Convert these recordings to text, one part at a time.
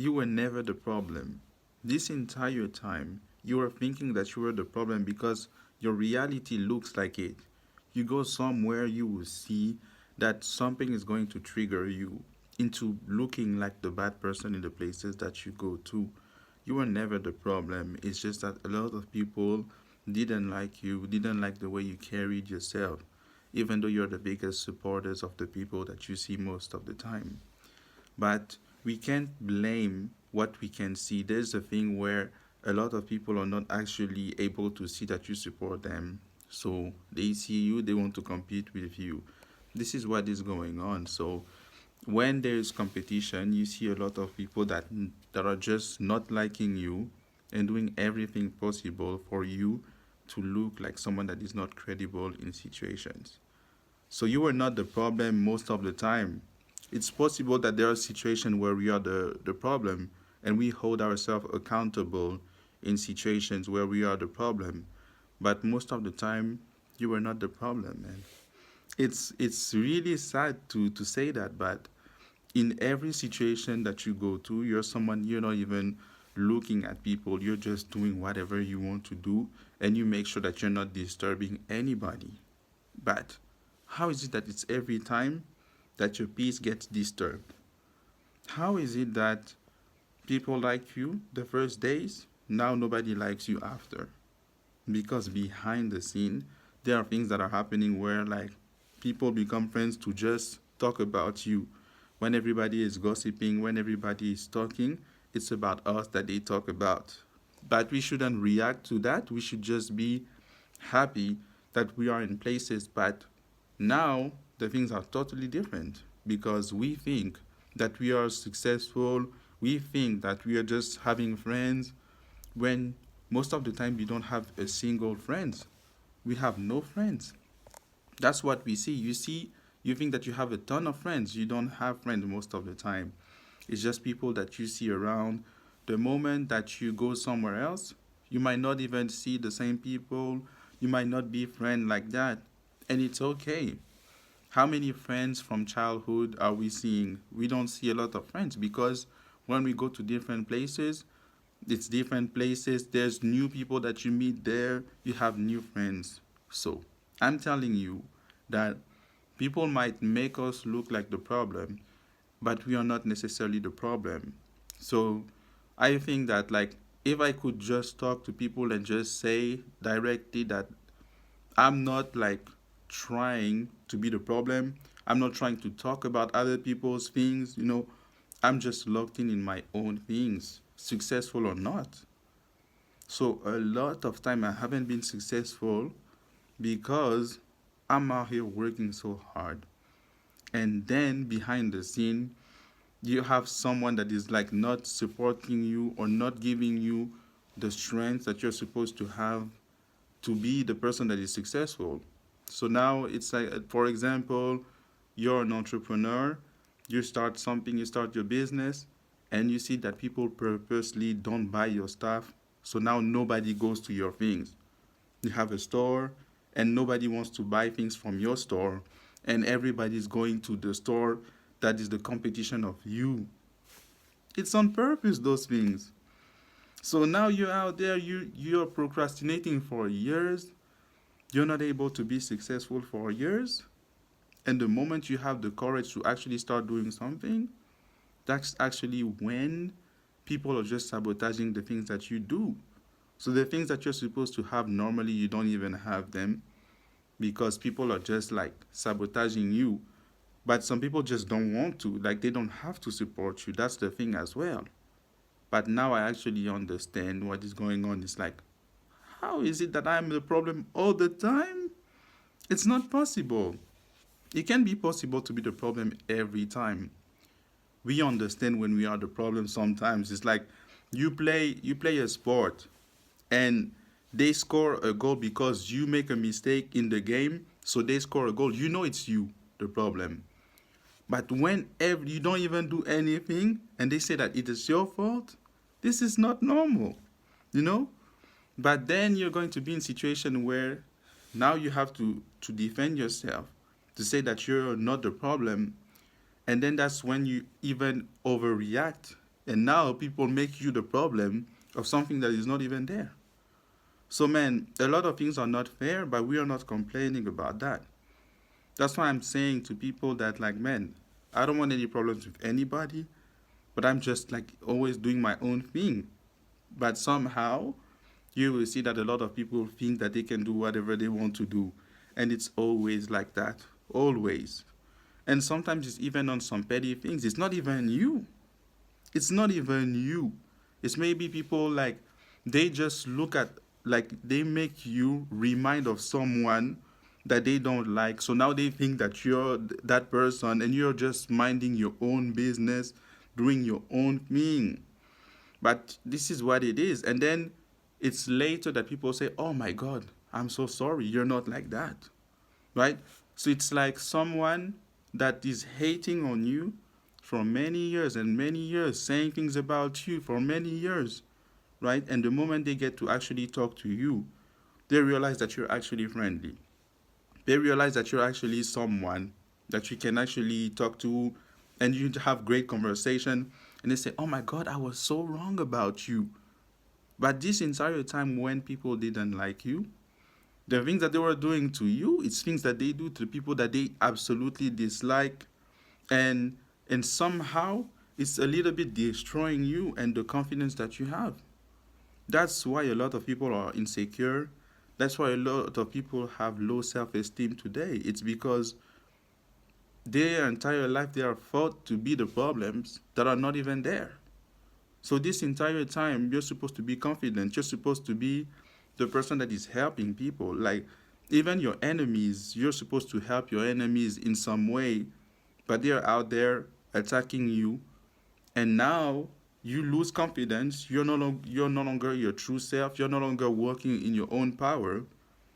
You were never the problem. This entire time, you were thinking that you were the problem because your reality looks like it. You go somewhere, you will see that something is going to trigger you into looking like the bad person in the places that you go to. You were never the problem. It's just that a lot of people didn't like you, didn't like the way you carried yourself, even though you're the biggest supporters of the people that you see most of the time. But we can't blame what we can see. There's a thing where a lot of people are not actually able to see that you support them. So they see you, they want to compete with you. This is what is going on. So when there is competition, you see a lot of people that are just not liking you and doing everything possible for you to look like someone that is not credible in situations. So you are not the problem most of the time. It's possible that there are situations where we are the problem and we hold ourselves accountable in situations where we are the problem. But most of the time, you are not the problem, man. It's really sad to say that, but in every situation that you go to, you're someone you're not even looking at people. You're just doing whatever you want to do, and you make sure that you're not disturbing anybody. But how is it that it's every time that your peace gets disturbed? How is it that people like you the first days, now nobody likes you after? Because behind the scene, there are things that are happening where like people become friends to just talk about you. When everybody is gossiping, when everybody is talking, it's about us that they talk about. But we shouldn't react to that. We should just be happy that we are in places. But now the things are totally different because we think that we are successful. We think that we are just having friends when most of the time we don't have a single friend. We have no friends. That's what we see. You see, you think that you have a ton of friends. You don't have friends most of the time. It's just people that you see around. The moment that you go somewhere else, you might not even see the same people. You might not be friends like that. And it's okay. How many friends from childhood are we seeing? We don't see a lot of friends because when we go to different places, it's different places. There's new people that you meet there. You have new friends. So I'm telling you that people might make us look like the problem, but we are not necessarily the problem. So I think that like if I could just talk to people and just say directly that I'm not like trying to be the problem. I'm not trying to talk about other people's things. I'm just locked in my own things, successful or not. So a lot of time I haven't been successful because I'm out here working so hard. And then behind the scene, you have someone that is like not supporting you or not giving you the strength that you're supposed to have to be the person that is successful. So now it's like, for example, you're an entrepreneur, you start something, you start your business, and you see that people purposely don't buy your stuff. So now nobody goes to your things. You have a store, and nobody wants to buy things from your store, and everybody's going to the store that is the competition of you. It's on purpose, those things. So now you're out there, you're procrastinating for years, you're not able to be successful for years, and the moment you have the courage to actually start doing something, that's actually when people are just sabotaging the things that you do. So the things that you're supposed to have normally, you don't even have them because people are just like sabotaging you. But some people just don't want to, like they don't have to support you. That's the thing as well. But now I actually understand what is going on. It's like, how is it that I'm the problem all the time? It's not possible. It can be possible to be the problem every time. We understand when we are the problem sometimes. It's like you play a sport and they score a goal because you make a mistake in the game, so they score a goal. You know it's you the problem. But whenever you don't even do anything and they say that it is your fault, this is not normal, you know? But then you're going to be in a situation where now you have to defend yourself, to say that you're not the problem. And then that's when you even overreact And now people make you the problem of something that is not even there. So, man, a lot of things are not fair, but we are not complaining about that. That's why I'm saying to people that, like, man, I don't want any problems with anybody, but I'm just like always doing my own thing. But somehow, you will see that a lot of people think that they can do whatever they want to do. And it's always like that. Always. And sometimes it's even on some petty things. It's not even you. It's not even you. It's maybe people like they just look at like they make you remind of someone that they don't like. So now they think that you're that person and you're just minding your own business, doing your own thing. But this is what it is. And then it's later that people say, "Oh my God, I'm so sorry. You're not like that." Right? So it's like someone that is hating on you for many years and many years, saying things about you for many years, right? And the moment they get to actually talk to you, they realize that you're actually friendly. They realize that you're actually someone that you can actually talk to and you have great conversation. And they say, "Oh my God, I was so wrong about you." But this entire time when people didn't like you, the things that they were doing to you, it's things that they do to the people that they absolutely dislike, and somehow it's a little bit destroying you and the confidence that you have. That's why a lot of people are insecure. That's why a lot of people have low self-esteem today. It's because their entire life they are thought to be the problems that are not even there. So this entire time you're supposed to be confident. You're supposed to be the person that is helping people. Like even your enemies, you're supposed to help your enemies in some way, but they're out there attacking you, and now you lose confidence. You're no longer your true self. You're no longer working in your own power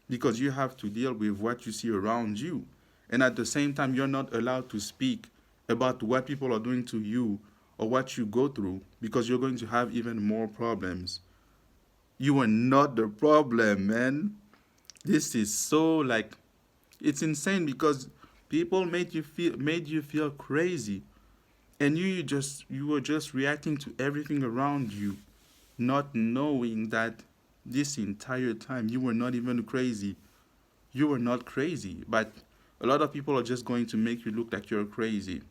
because you have to deal with what you see around you. And at the same time, you're not allowed to speak about what people are doing to you or what you go through because you're going to have even more problems. You are not the problem, man. This is so like it's insane because people made you feel crazy, and you were just reacting to everything around you, not knowing that this entire time you were not even crazy. You were not crazy, but a lot of people are just going to make you look like you're crazy.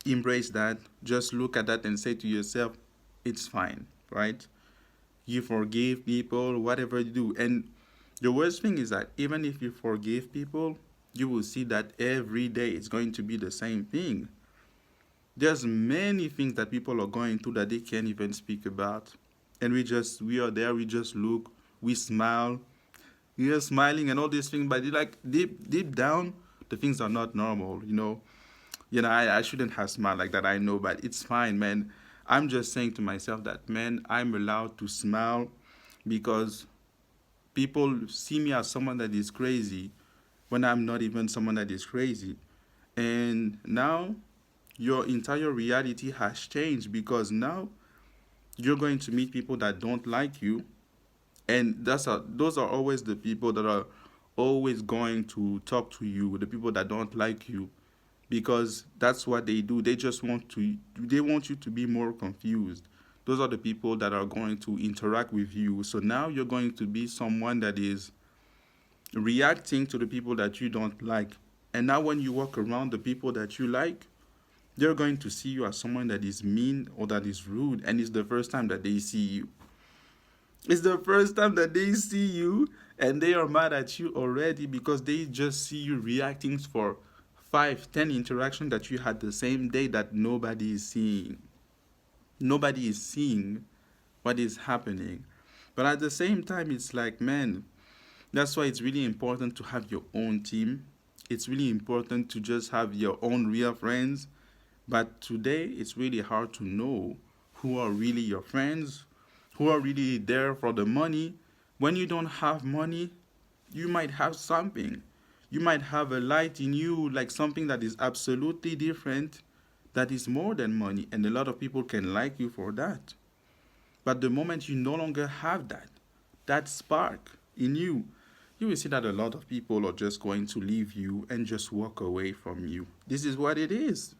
Embrace that. Just look at that and say to yourself, it's fine, right? You forgive people, whatever you do. And the worst thing is that even if you forgive people, you will see that every day it's going to be the same thing. There's many things that people are going through that they can't even speak about. And we are there, we just look, we smile, we are smiling and all these things, but like deep down, the things are not normal. I shouldn't have smiled like that, I know, but it's fine, man. I'm just saying to myself that, man, I'm allowed to smile because people see me as someone that is crazy when I'm not even someone that is crazy. And now your entire reality has changed because now you're going to meet people that don't like you, and those are always the people that are always going to talk to you, the people that don't like you, because that's what they do. They want you to be more confused. Those are the people that are going to interact with you. So now you're going to be someone that is reacting to the people that you don't like. And now when you walk around the people that you like, they're going to see you as someone that is mean or that is rude, and it's the first time that they see you. It's the first time that they see you, and they are mad at you already because they just see you reacting for 5, 10 interactions that you had the same day that nobody is seeing. Nobody is seeing what is happening. But at the same time, it's like, man, that's why it's really important to have your own team. It's really important to just have your own real friends. But today, it's really hard to know who are really your friends, who are really there for the money. When you don't have money, you might have something. You might have a light in you, like something that is absolutely different, that is more than money. And a lot of people can like you for that. But the moment you no longer have that spark in you, you will see that a lot of people are just going to leave you and just walk away from you. This is what it is.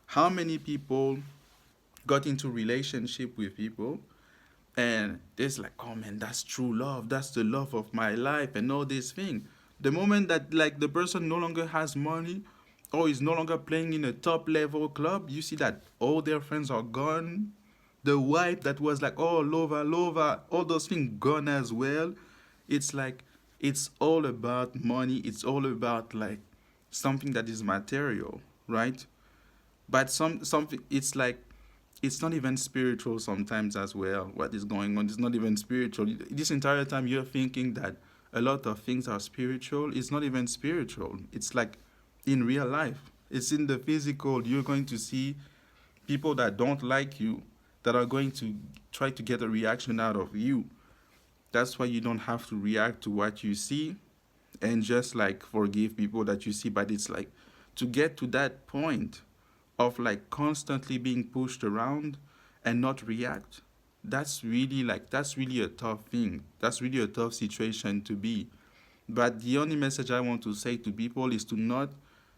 How many people got into relationship with people, and it's like, oh man, that's true love, that's the love of my life and all this thing. The moment that like the person no longer has money or is no longer playing in a top level club, you see that all their friends are gone. The wife that was like, oh, lova, all those things gone as well. It's like it's all about money, it's all about like something that is material, right? But something, it's like it's not even spiritual sometimes as well. What is going on? It's not even spiritual. This entire time you're thinking that a lot of things are spiritual. It's not even spiritual. It's like in real life. It's in the physical. You're going to see people that don't like you, that are going to try to get a reaction out of you. That's why you don't have to react to what you see and just like forgive people that you see. But it's like to get to that point of like constantly being pushed around and not react, that's really a tough thing. That's really a tough situation to be. But the only message I want to say to people is to not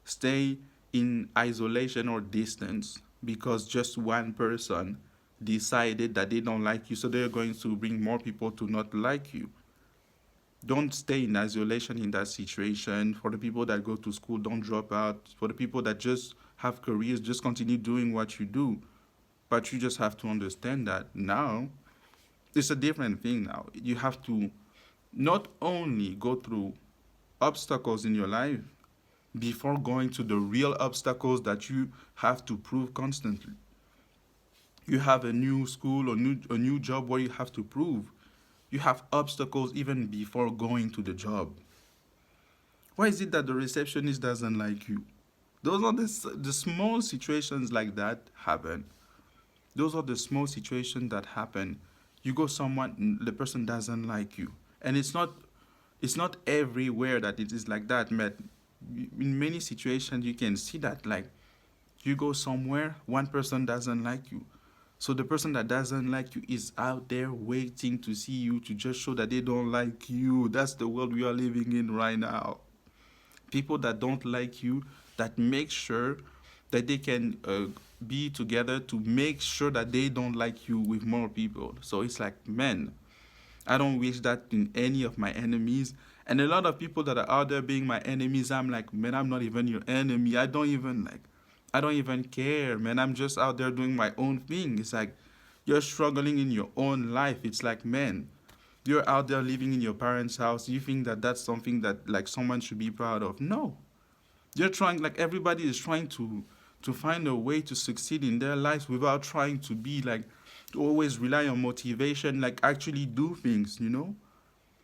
stay in isolation or distance because just one person decided that they don't like you, so they're going to bring more people to not like you. Don't stay in isolation in that situation. For the people that go to school, don't drop out. For the people that just have careers, just continue doing what you do. But you just have to understand that now it's a different thing now. You have to not only go through obstacles in your life before going to the real obstacles that you have to prove constantly. You have a new school or a new job where you have to prove. You have obstacles even before going to the job. Why is it that the receptionist doesn't like you? Those are the small situations like that happen. Those are the small situations that happen. You go someone, the person doesn't like you, and it's not everywhere that it is like that. But in many situations, you can see that like you go somewhere, one person doesn't like you. So the person that doesn't like you is out there waiting to see you to just show that they don't like you. That's the world we are living in right now. People that don't like you, that make sure that they can be together to make sure that they don't like you with more people. So it's like, man, I don't wish that in any of my enemies. And a lot of people that are out there being my enemies, I'm like, man, I'm not even your enemy. I don't even care, man. I'm just out there doing my own thing. It's like you're struggling in your own life. It's like, man, you're out there living in your parents' house. You think that that's something that like someone should be proud of? No, you're trying, like everybody is trying to find a way to succeed in their lives without trying to be like to always rely on motivation, like actually do things.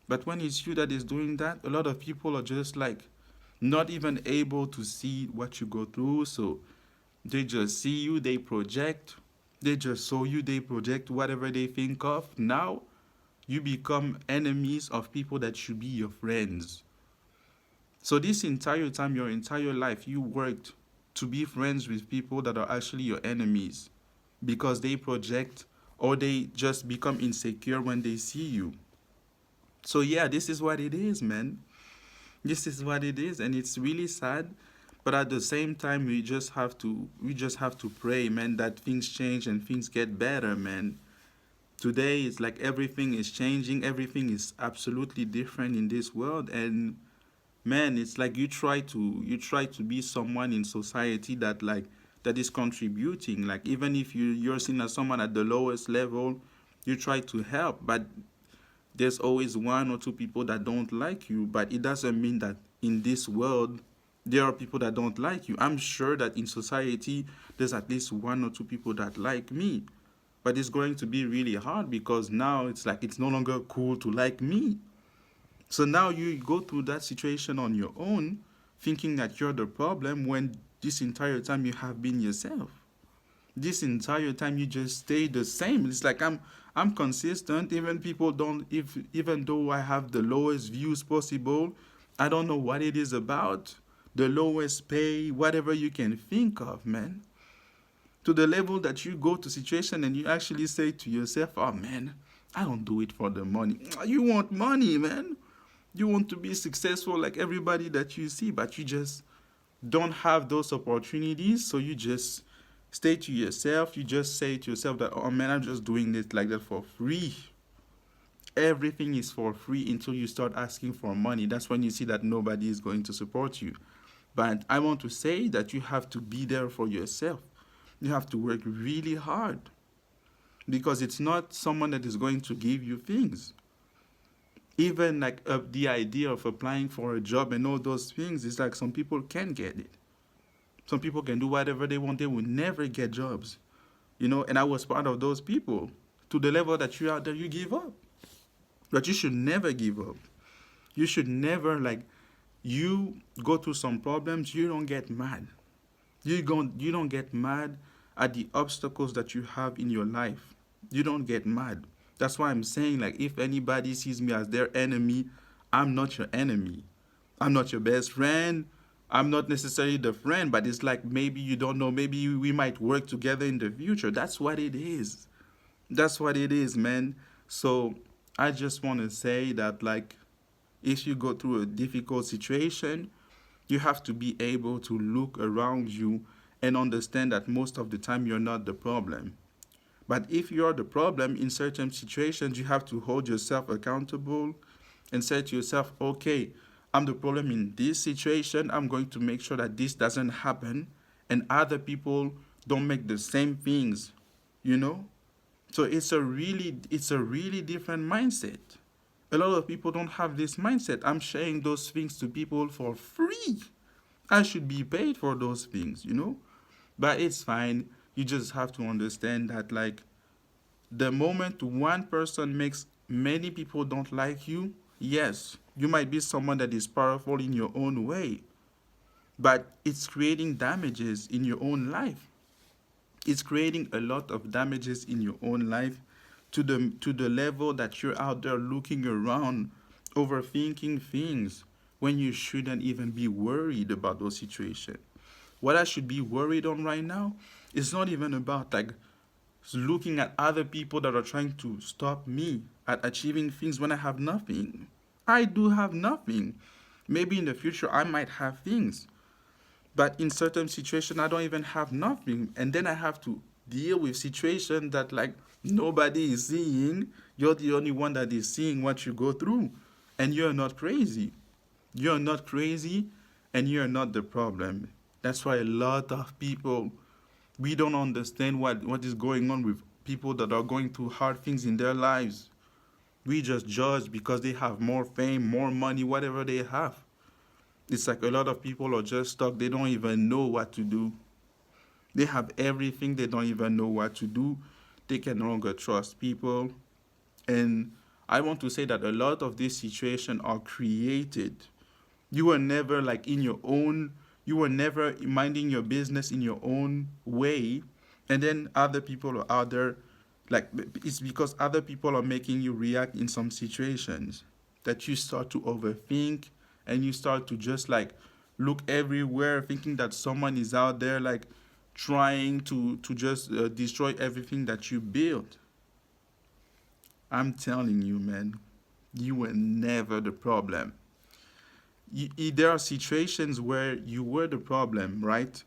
But when it's you that is doing that, a lot of people are just like not even able to see what you go through. So they just see you, they project, they just saw you, they project whatever they think of. Now you become enemies of people that should be your friends. So this entire time, your entire life, you worked to be friends with people that are actually your enemies because they project or they just become insecure when they see you. So yeah, this is what it is, man. This is what it is, and it's really sad. But at the same time, we just have to pray, man, that things change and things get better, man. Today it's like everything is changing, everything is absolutely different in this world, and man, it's like you try to be someone in society that is contributing. Like even if you're seen as someone at the lowest level, you try to help, but there's always one or two people that don't like you. But it doesn't mean that in this world there are people that don't like you. I'm sure that in society there's at least one or two people that like me, but it's going to be really hard because now it's like it's no longer cool to like me. So now you go through that situation on your own, thinking that you're the problem when this entire time you have been yourself. This entire time you just stay the same. It's like I'm consistent. Even people don't, if even though I have the lowest views possible, I don't know what it is about. The lowest pay, whatever you can think of, man. To the level that you go to situation and you actually say to yourself, oh man, I don't do it for the money. You want money, man. You want to be successful like everybody that you see, but you just don't have those opportunities. So you just Stay to yourself. You just say to yourself that, oh man, I'm just doing this like that for free. Everything is for free until you start asking for money. That's when you see that nobody is going to support you. But I want to say that you have to be there for yourself. You have to work really hard because it's not someone that is going to give you things. Even like the idea of applying for a job and all those things is like some people can get it. Some people can do whatever they want. They will never get jobs, And I was part of those people. To the level that you're out there, you give up. But you should never give up. You should never you go through some problems. You don't get mad. You don't get mad at the obstacles that you have in your life. You don't get mad. That's why I'm saying, if anybody sees me as their enemy, I'm not your enemy. I'm not your best friend. I'm not necessarily the friend, but it's like maybe you don't know. Maybe we might work together in the future. That's what it is. That's what it is, man. So I just want to say that, if you go through a difficult situation, you have to be able to look around you and understand that most of the time you're not the problem. But if you're the problem in certain situations, you have to hold yourself accountable and say to yourself, okay, I'm the problem in this situation. I'm going to make sure that this doesn't happen and other people don't make the same things, you know? So it's a really different mindset. A lot of people don't have this mindset. I'm sharing those things to people for free. I should be paid for those things. But it's fine. You just have to understand that, the moment one person makes many people don't like you, yes, you might be someone that is powerful in your own way, but it's creating damages in your own life. It's creating a lot of damages in your own life to the level that you're out there looking around, overthinking things when you shouldn't even be worried about those situations. What I should be worried on right now is not even about looking at other people that are trying to stop me at achieving things when I have nothing. I do have nothing. Maybe in the future I might have things, but in certain situations I don't even have nothing, and then I have to deal with situations that nobody is seeing. You're the only one that is seeing what you go through, and you're not crazy. You're not crazy, and you're not the problem. That's why a lot of people, we don't understand what is going on with people that are going through hard things in their lives. We just judge because they have more fame, more money, whatever they have. It's like a lot of people are just stuck. They don't even know what to do. They have everything. They don't even know what to do. They can no longer trust people. And I want to say that a lot of these situations are created. You were never you were never minding your business in your own way. And then other people are out there, it's because other people are making you react in some situations that you start to overthink, and you start to just look everywhere thinking that someone is out there trying to just destroy everything that you built. I'm telling you, man, you were never the problem. There are situations where you were the problem, right?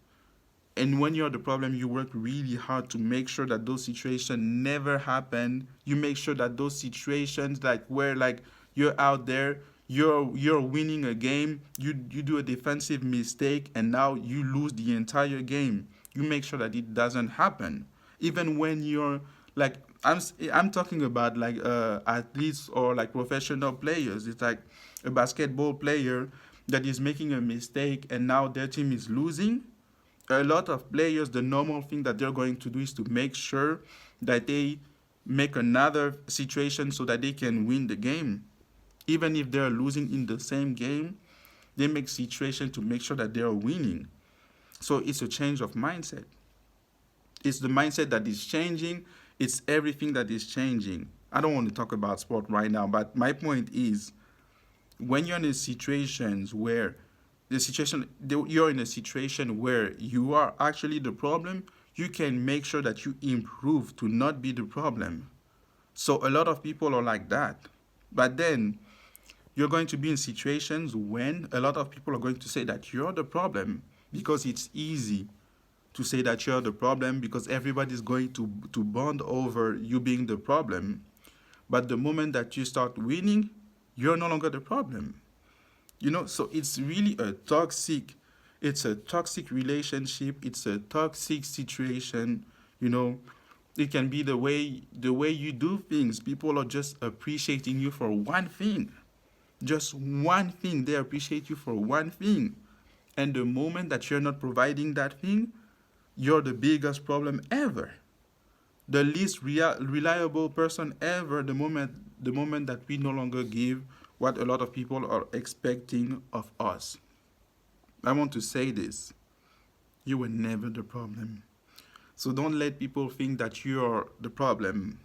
And when you're the problem, you work really hard to make sure that those situations never happen. You make sure that those situations where you're out there, you're winning a game, you do a defensive mistake, and now you lose the entire game. You make sure that it doesn't happen. Even when you're like I'm talking about athletes or professional players. It's like a basketball player that is making a mistake and now their team is losing. A lot of players, the normal thing that they're going to do is to make sure that they make another situation so that they can win the game. Even if they're losing in the same game, they make situation to make sure that they are winning. So it's a change of mindset. It's the mindset that is changing. It's everything that is changing. I don't want to talk about sport right now, but my point is, when you're in situations where you're in a situation where you are actually the problem, you can make sure that you improve to not be the problem. So a lot of people are like that. But then you're going to be in situations when a lot of people are going to say that you're the problem because it's easy to say that you're the problem because everybody's going to bond over you being the problem. But the moment that you start winning, you're no longer the problem. So it's really a toxic relationship. It's a toxic situation. You know, it can be the way you do things. People are just appreciating you for one thing, just one thing. They appreciate you for one thing, and the moment that you're not providing that thing, you're the biggest problem ever, the least reliable person ever. The moment that we no longer give what a lot of people are expecting of us. I want to say this: you were never the problem. So don't let people think that you're the problem.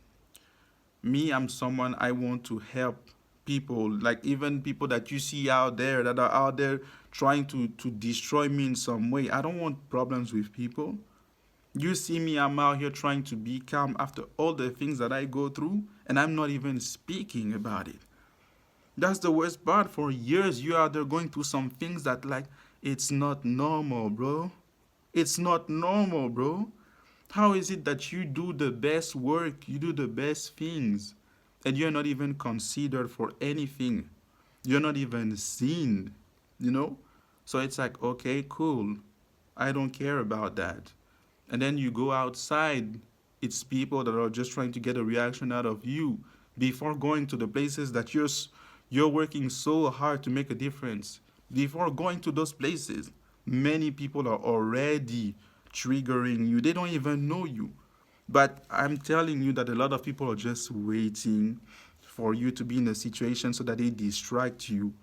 Me, I'm someone, I want to help people, like even people that you see out there that are out there trying to destroy me in some way. I don't want problems with people. You see me, I'm out here trying to be calm after all the things that I go through, and I'm not even speaking about it. That's the worst part. For years, you out there going through some things that, like, it's not normal, bro. It's not normal, bro. How is it that you do the best work, you do the best things, and you're not even considered for anything? You're not even seen, you know? So it's like, okay, cool. I don't care about that. And then you go outside, it's people that are just trying to get a reaction out of you before going to the places that you're working so hard to make a difference. Before going to those places, many people are already triggering you. They don't even know you. But I'm telling you that a lot of people are just waiting for you to be in a situation so that they distract you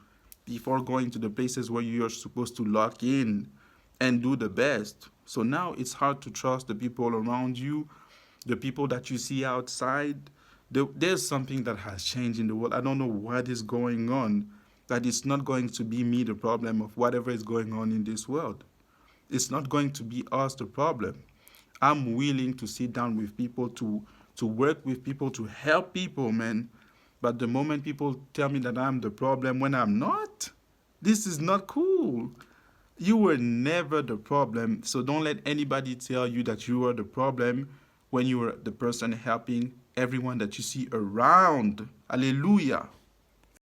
before going to the places where you're supposed to lock in and do the best. So now it's hard to trust the people around you, the people that you see outside. There's something that has changed in the world. I don't know what is going on. That it's not going to be me the problem of whatever is going on in this world. It's not going to be us the problem. I'm willing to sit down with people, to work with people, to help people, man. But the moment people tell me that I'm the problem when I'm not, this is not cool. You were never the problem, so don't let anybody tell you that you are the problem when you were the person helping everyone that you see around. Hallelujah.